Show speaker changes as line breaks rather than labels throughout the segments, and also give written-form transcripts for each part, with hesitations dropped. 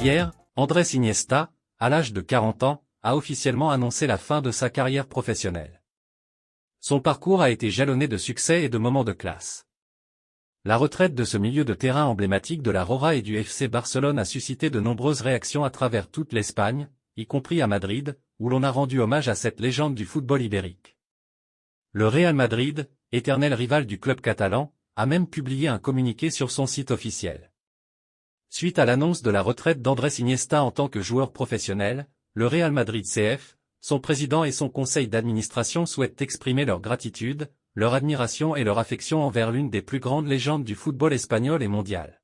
Hier, Andrés Iniesta, à l'âge de 40 ans, a officiellement annoncé la fin de sa carrière professionnelle. Son parcours a été jalonné de succès et de moments de classe. La retraite de ce milieu de terrain emblématique de la Roja et du FC Barcelone a suscité de nombreuses réactions à travers toute l'Espagne, y compris à Madrid, où l'on a rendu hommage à cette légende du football ibérique. Le Real Madrid, éternel rival du club catalan, a même publié un communiqué sur son site officiel. Suite à l'annonce de la retraite d'Andrés Iniesta en tant que joueur professionnel, le Real Madrid CF, son président et son conseil d'administration souhaitent exprimer leur gratitude, leur admiration et leur affection envers l'une des plus grandes légendes du football espagnol et mondial.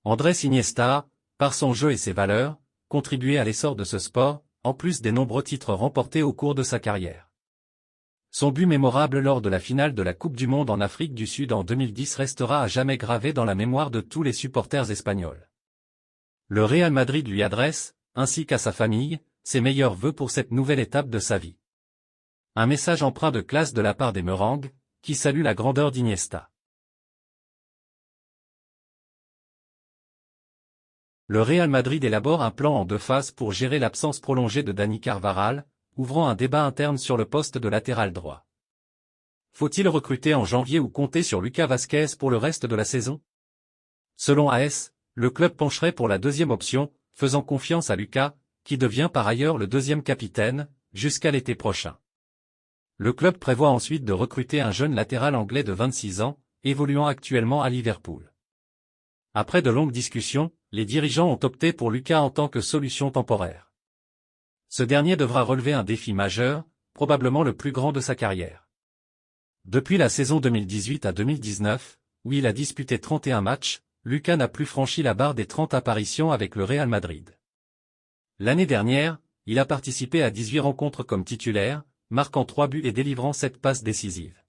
Andrés Iniesta, par son jeu et ses valeurs, contribué à l'essor de ce sport, en plus des nombreux titres remportés au cours de sa carrière. Son but mémorable lors de la finale de la Coupe du Monde en Afrique du Sud en 2010 restera à jamais gravé dans la mémoire de tous les supporters espagnols. Le Real Madrid lui adresse, ainsi qu'à sa famille, ses meilleurs vœux pour cette nouvelle étape de sa vie. Un message empreint de classe de la part des Merengues, qui saluent la grandeur d'Iniesta. Le Real Madrid élabore un plan en 2 phases pour gérer l'absence prolongée de Dani Carvajal, ouvrant un débat interne sur le poste de latéral droit. Faut-il recruter en janvier ou compter sur Lucas Vázquez pour le reste de la saison? Selon AS, le club pencherait pour la deuxième option, faisant confiance à Lucas, qui devient par ailleurs le deuxième capitaine, jusqu'à l'été prochain. Le club prévoit ensuite de recruter un jeune latéral anglais de 26 ans, évoluant actuellement à Liverpool. Après de longues discussions, les dirigeants ont opté pour Lucas en tant que solution temporaire. Ce dernier devra relever un défi majeur, probablement le plus grand de sa carrière. Depuis la saison 2018 à 2019, où il a disputé 31 matchs, Lucas n'a plus franchi la barre des 30 apparitions avec le Real Madrid. L'année dernière, il a participé à 18 rencontres comme titulaire, marquant 3 buts et délivrant 7 passes décisives.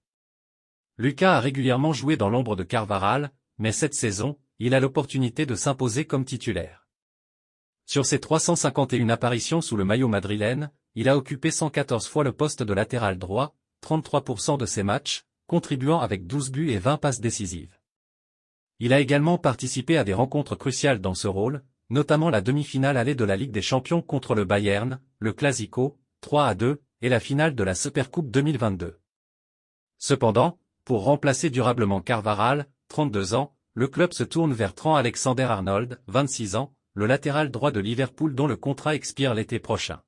Lucas a régulièrement joué dans l'ombre de Carvajal, mais cette saison, il a l'opportunité de s'imposer comme titulaire. Sur ses 351 apparitions sous le maillot madrilène, il a occupé 114 fois le poste de latéral droit, 33% de ses matchs, contribuant avec 12 buts et 20 passes décisives. Il a également participé à des rencontres cruciales dans ce rôle, notamment la demi-finale allée de la Ligue des Champions contre le Bayern, le Clásico, 3-2, et la finale de la Supercoupe 2022. Cependant, pour remplacer durablement Carvajal, 32 ans, le club se tourne vers Trent Alexander-Arnold, 26 ans, le latéral droit de Liverpool dont le contrat expire l'été prochain.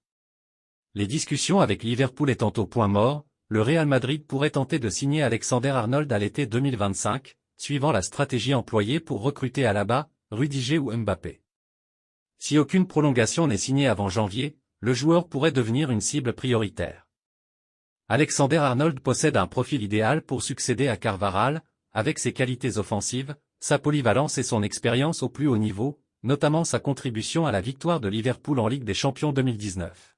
Les discussions avec Liverpool étant au point mort, le Real Madrid pourrait tenter de signer Alexander-Arnold à l'été 2025, suivant la stratégie employée pour recruter Alaba, Rudiger ou Mbappé. Si aucune prolongation n'est signée avant janvier, le joueur pourrait devenir une cible prioritaire. Alexander-Arnold possède un profil idéal pour succéder à Carvajal, avec ses qualités offensives, sa polyvalence et son expérience au plus haut niveau, notamment sa contribution à la victoire de Liverpool en Ligue des Champions 2019.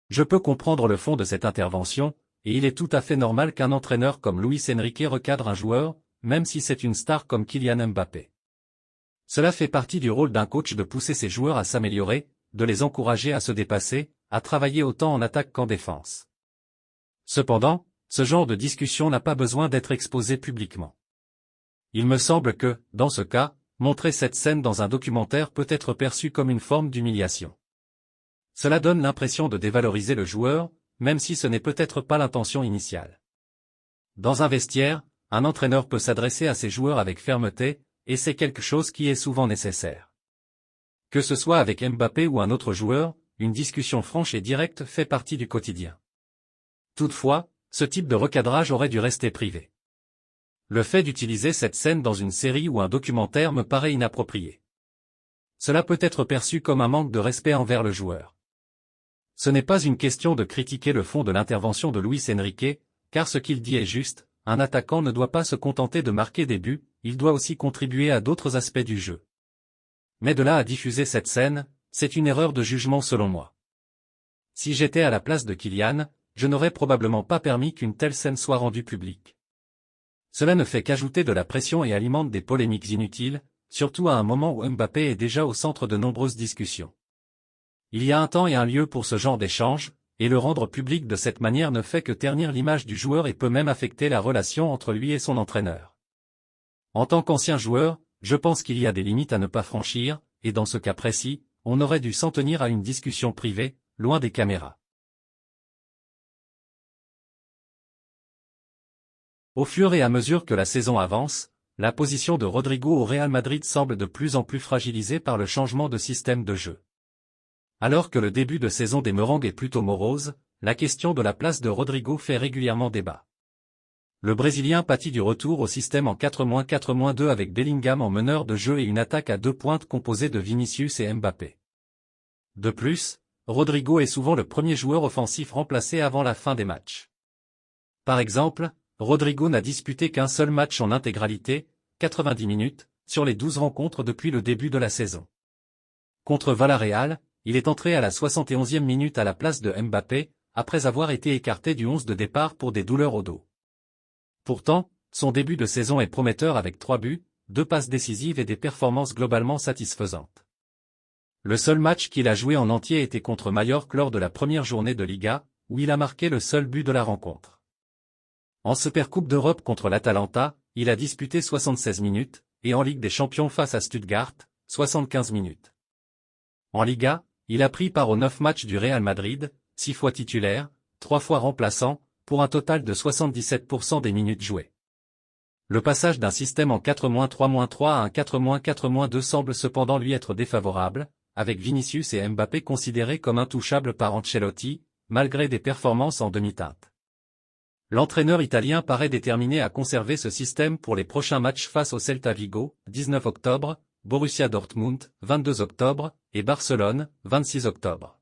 Je peux comprendre le fond de cette intervention, et il est tout à fait normal qu'un entraîneur comme Luis Enrique recadre un joueur, même si c'est une star comme Kylian Mbappé. Cela fait partie du rôle d'un coach de pousser ses joueurs à s'améliorer, de les encourager à se dépasser, à travailler autant en attaque qu'en défense. Cependant, ce genre de discussion n'a pas besoin d'être exposé publiquement. Il me semble que, dans ce cas, montrer cette scène dans un documentaire peut être perçu comme une forme d'humiliation. Cela donne l'impression de dévaloriser le joueur, même si ce n'est peut-être pas l'intention initiale. Dans un vestiaire, un entraîneur peut s'adresser à ses joueurs avec fermeté, et c'est quelque chose qui est souvent nécessaire. Que ce soit avec Mbappé ou un autre joueur, une discussion franche et directe fait partie du quotidien. Toutefois, ce type de recadrage aurait dû rester privé. Le fait d'utiliser cette scène dans une série ou un documentaire me paraît inapproprié. Cela peut être perçu comme un manque de respect envers le joueur. Ce n'est pas une question de critiquer le fond de l'intervention de Luis Enrique, car ce qu'il dit est juste, un attaquant ne doit pas se contenter de marquer des buts, il doit aussi contribuer à d'autres aspects du jeu. Mais de là à diffuser cette scène, c'est une erreur de jugement selon moi. Si j'étais à la place de Kylian, je n'aurais probablement pas permis qu'une telle scène soit rendue publique. Cela ne fait qu'ajouter de la pression et alimente des polémiques inutiles, surtout à un moment où Mbappé est déjà au centre de nombreuses discussions. Il y a un temps et un lieu pour ce genre d'échange, et le rendre public de cette manière ne fait que ternir l'image du joueur et peut même affecter la relation entre lui et son entraîneur. En tant qu'ancien joueur, je pense qu'il y a des limites à ne pas franchir, et dans ce cas précis, on aurait dû s'en tenir à une discussion privée, loin des caméras. Au fur et à mesure que la saison avance, la position de Rodrigo au Real Madrid semble de plus en plus fragilisée par le changement de système de jeu. Alors que le début de saison des Merengues est plutôt morose, la question de la place de Rodrigo fait régulièrement débat. Le Brésilien pâtit du retour au système en 4-4-2 avec Bellingham en meneur de jeu et une attaque à deux pointes composée de Vinicius et Mbappé. De plus, Rodrigo est souvent le premier joueur offensif remplacé avant la fin des matchs. Par exemple, Rodrigo n'a disputé qu'un seul match en intégralité, 90 minutes, sur les 12 rencontres depuis le début de la saison. Contre Villarreal, il est entré à la 71e minute à la place de Mbappé, après avoir été écarté du 11 de départ pour des douleurs au dos. Pourtant, son début de saison est prometteur avec 3 buts, 2 passes décisives et des performances globalement satisfaisantes. Le seul match qu'il a joué en entier était contre Mallorca lors de la première journée de Liga, où il a marqué le seul but de la rencontre. En Supercoupe d'Europe contre l'Atalanta, il a disputé 76 minutes, et en Ligue des Champions face à Stuttgart, 75 minutes. En Liga, il a pris part aux 9 matchs du Real Madrid, 6 fois titulaire, 3 fois remplaçant, pour un total de 77% des minutes jouées. Le passage d'un système en 4-3-3 à un 4-4-2 semble cependant lui être défavorable, avec Vinicius et Mbappé considérés comme intouchables par Ancelotti, malgré des performances en demi-teinte. L'entraîneur italien paraît déterminé à conserver ce système pour les prochains matchs face au Celta Vigo, 19 octobre, Borussia Dortmund, 22 octobre, et Barcelone, 26 octobre.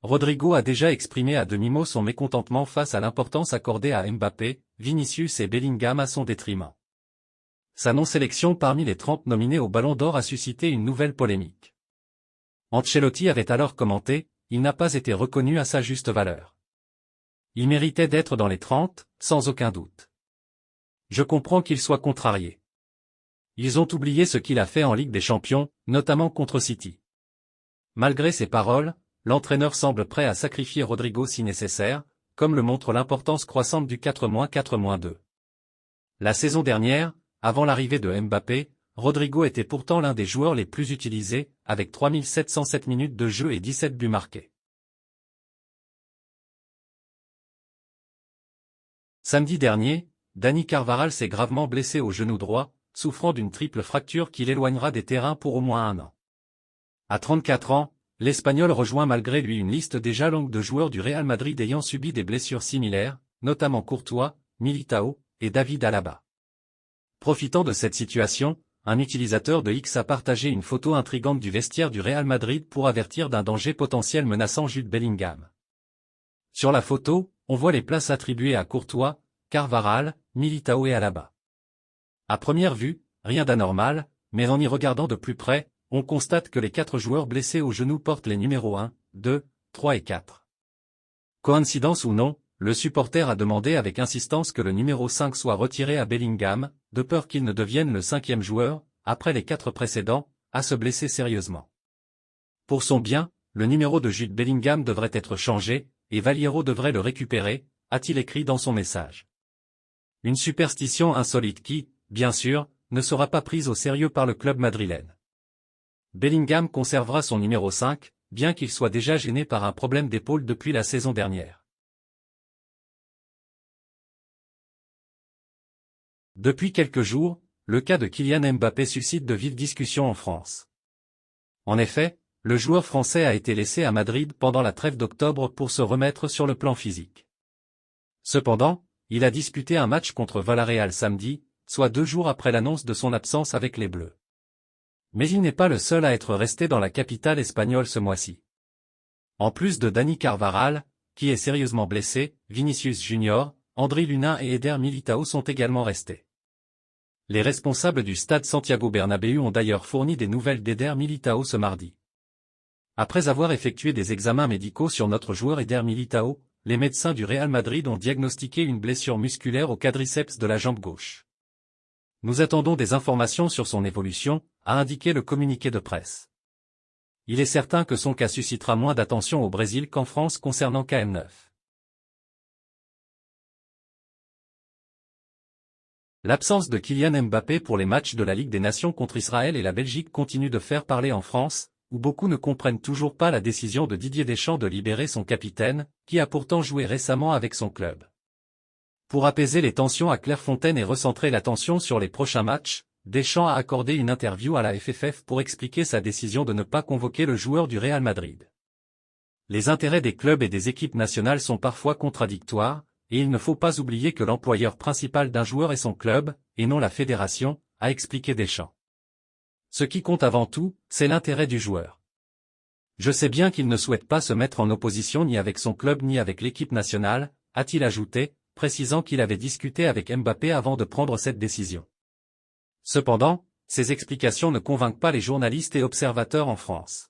Rodrigo a déjà exprimé à demi-mot son mécontentement face à l'importance accordée à Mbappé, Vinicius et Bellingham à son détriment. Sa non-sélection parmi les 30 nominés au Ballon d'Or a suscité une nouvelle polémique. Ancelotti avait alors commenté, « Il n'a pas été reconnu à sa juste valeur. Il méritait d'être dans les 30, sans aucun doute. Je comprends qu'il soit contrarié. Ils ont oublié ce qu'il a fait en Ligue des Champions, notamment contre City. » Malgré ces paroles, l'entraîneur semble prêt à sacrifier Rodrigo si nécessaire, comme le montre l'importance croissante du 4-4-2. La saison dernière, avant l'arrivée de Mbappé, Rodrigo était pourtant l'un des joueurs les plus utilisés, avec 3707 minutes de jeu et 17 buts marqués. Samedi dernier, Dani Carvajal s'est gravement blessé au genou droit, souffrant d'une triple fracture qui l'éloignera des terrains pour au moins 1 an. À 34 ans, l'Espagnol rejoint malgré lui une liste déjà longue de joueurs du Real Madrid ayant subi des blessures similaires, notamment Courtois, Militao, et David Alaba. Profitant de cette situation, un utilisateur de X a partagé une photo intrigante du vestiaire du Real Madrid pour avertir d'un danger potentiel menaçant Jude Bellingham. Sur la photo, on voit les places attribuées à Courtois, Carvajal, Militao et Alaba. À première vue, rien d'anormal, mais en y regardant de plus près, on constate que les 4 joueurs blessés au genou portent les numéros 1, 2, 3 et 4. Coïncidence ou non, le supporter a demandé avec insistance que le numéro 5 soit retiré à Bellingham, de peur qu'il ne devienne le 5e joueur, après les 4 précédents, à se blesser sérieusement. Pour son bien, le numéro de Jude Bellingham devrait être changé, et Valiero devrait le récupérer, a-t-il écrit dans son message. Une superstition insolite qui, bien sûr, ne sera pas prise au sérieux par le club madrilène. Bellingham conservera son numéro 5, bien qu'il soit déjà gêné par un problème d'épaule depuis la saison dernière. Depuis quelques jours, le cas de Kylian Mbappé suscite de vives discussions en France. En effet, le joueur français a été laissé à Madrid pendant la trêve d'octobre pour se remettre sur le plan physique. Cependant, il a disputé un match contre Villarreal samedi, soit 2 jours après l'annonce de son absence avec les Bleus. Mais il n'est pas le seul à être resté dans la capitale espagnole ce mois-ci. En plus de Dani Carvajal, qui est sérieusement blessé, Vinicius Junior, André Lunin et Eder Militao sont également restés. Les responsables du stade Santiago Bernabéu ont d'ailleurs fourni des nouvelles d'Eder Militao ce mardi. Après avoir effectué des examens médicaux sur notre joueur Eder Militao, les médecins du Real Madrid ont diagnostiqué une blessure musculaire au quadriceps de la jambe gauche. Nous attendons des informations sur son évolution, a indiqué le communiqué de presse. Il est certain que son cas suscitera moins d'attention au Brésil qu'en France concernant KM9. L'absence de Kylian Mbappé pour les matchs de la Ligue des Nations contre Israël et la Belgique continue de faire parler en France, où beaucoup ne comprennent toujours pas la décision de Didier Deschamps de libérer son capitaine, qui a pourtant joué récemment avec son club. Pour apaiser les tensions à Clairefontaine et recentrer l'attention sur les prochains matchs, Deschamps a accordé une interview à la FFF pour expliquer sa décision de ne pas convoquer le joueur du Real Madrid. Les intérêts des clubs et des équipes nationales sont parfois contradictoires, et il ne faut pas oublier que l'employeur principal d'un joueur est son club, et non la fédération, a expliqué Deschamps. Ce qui compte avant tout, c'est l'intérêt du joueur. Je sais bien qu'il ne souhaite pas se mettre en opposition ni avec son club ni avec l'équipe nationale, a-t-il ajouté, précisant qu'il avait discuté avec Mbappé avant de prendre cette décision. Cependant, ces explications ne convainquent pas les journalistes et observateurs en France.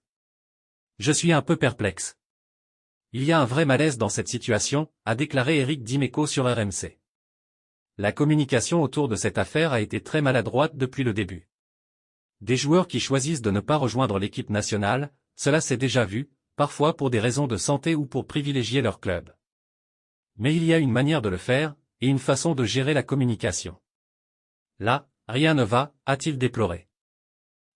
Je suis un peu perplexe. Il y a un vrai malaise dans cette situation, a déclaré Éric Dimeco sur RMC. La communication autour de cette affaire a été très maladroite depuis le début. Des joueurs qui choisissent de ne pas rejoindre l'équipe nationale, cela s'est déjà vu, parfois pour des raisons de santé ou pour privilégier leur club. Mais il y a une manière de le faire, et une façon de gérer la communication. Là, rien ne va, a-t-il déploré.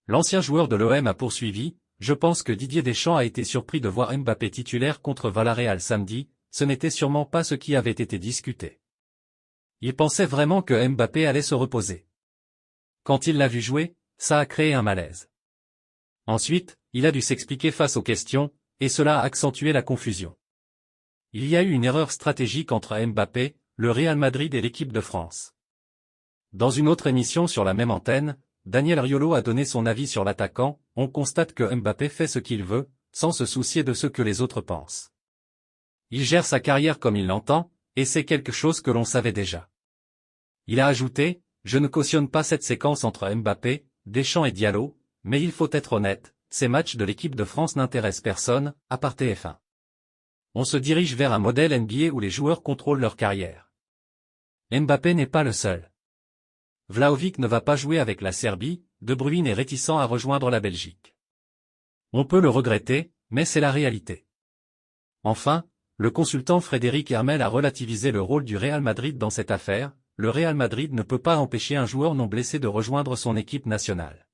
L'ancien joueur de l'OM a poursuivi. Je pense que Didier Deschamps a été surpris de voir Mbappé titulaire contre Villarreal samedi, ce n'était sûrement pas ce qui avait été discuté. Il pensait vraiment que Mbappé allait se reposer. Quand il l'a vu jouer, ça a créé un malaise. Ensuite, il a dû s'expliquer face aux questions, et cela a accentué la confusion. Il y a eu une erreur stratégique entre Mbappé, le Real Madrid et l'équipe de France. Dans une autre émission sur la même antenne, Daniel Riolo a donné son avis sur l'attaquant. On constate que Mbappé fait ce qu'il veut, sans se soucier de ce que les autres pensent. Il gère sa carrière comme il l'entend, et c'est quelque chose que l'on savait déjà. Il a ajouté, je ne cautionne pas cette séquence entre Mbappé, Deschamps et Diallo, mais il faut être honnête, ces matchs de l'équipe de France n'intéressent personne, à part TF1. On se dirige vers un modèle NBA où les joueurs contrôlent leur carrière. Mbappé n'est pas le seul. Vlahovic ne va pas jouer avec la Serbie, De Bruyne est réticent à rejoindre la Belgique. On peut le regretter, mais c'est la réalité. Enfin, le consultant Frédéric Hermel a relativisé le rôle du Real Madrid dans cette affaire. Le Real Madrid ne peut pas empêcher un joueur non blessé de rejoindre son équipe nationale.